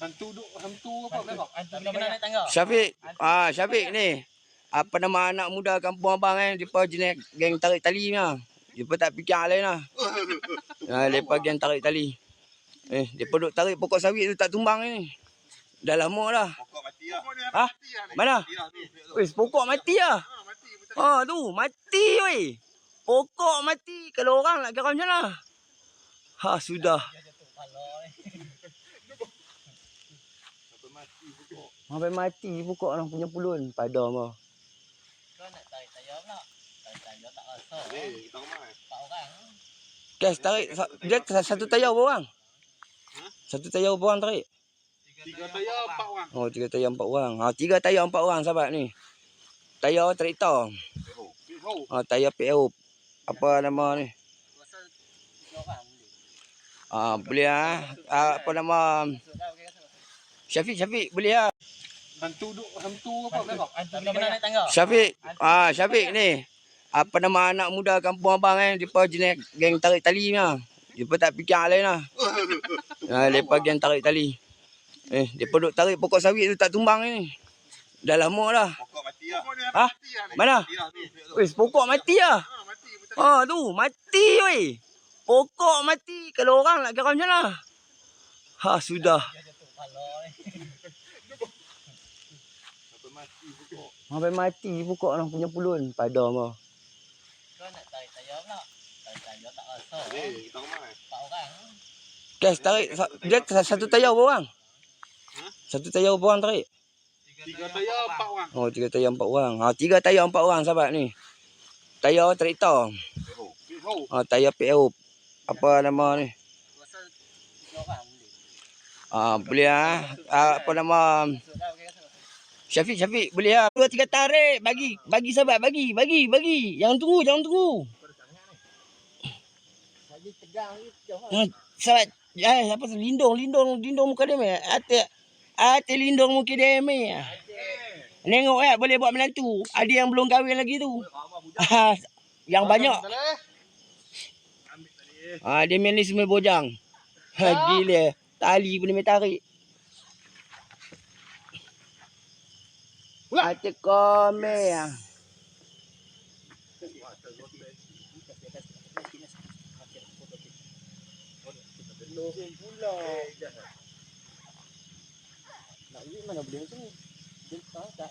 hantu apa memang? Syafiq. Syafiq ni. Apa nama anak muda kampung abang depa jenis geng tarik tali ni. Depa tak fikir lain lah. Depa geng tarik tali. Depa duk tarik pokok sawit tu tak tumbang ni. Dah lama dah. Pokok mati lah. Mana? Weh, pokok mati lah. Tu mati weh. Pokok mati. Kalau orang nak kira macam mana? Sudah. Sampai mati pokok orang punya pulun. Padam lah. Kau nak tarik tayar pula. Tarik tayar tak rasa. Kita rumah. 4 orang. Kes tarik. Dia satu tayar berapa orang? Satu tayar berapa orang tarik? 3 tayar 4 orang. 3 tayar 4 orang. 3 tayar 4 orang sahabat ni. Tayar traktor. Tayar PO. Apa nama ni? Rasa 3 orang boleh. Boleh apa nama? Syafiq boleh lah. Hantu apa memang? Hantu kena naik tangga. Syafiq ni. Apa nama anak muda kampung abang depa jenis geng tarik tali ni. Depa tak fikir lain lah. Depa geng tarik tali. Depa duk tarik pokok sawit tu tak tumbang ni. Dah lama dah. Pokok mati lah. Mana? Weh, pokok mati lah. Tu mati weh. Pokok mati. Kalau orang nak kira macam mana? Sudah. Sampai mati pokok orang punya pulun. Padam lah. Kau nak tarik tayar pula. Tarik tayar tak rasa. Kita rumah. 4 orang. Kes tarik. Dia satu tayar berapa orang? Satu tayar berapa orang tarik? 3 tayar 4 orang. 3 tayar 4 orang. 3 tayar 4 orang sahabat ni. Tayar traktor. Tayar PO. Apa nama ni? Rasa 3 orang boleh. Boleh lah. Apa nama? Syafiq boleh lah. 2-3 tarik. Bagi sahabat. Bagi. Jangan tunggu. Lagi tegang ni. Sahabat. Apa tu? Lindung muka dia meh. Hati lindung muka dia meh. Nengok boleh buat menantu. Ada yang belum kahwin lagi tu. Yang banyak. Dia main ni semua bojang. Gila. Tali pun dia main tarik. Hati kome ya. Nak duit mana boleh macam ni. Dia tak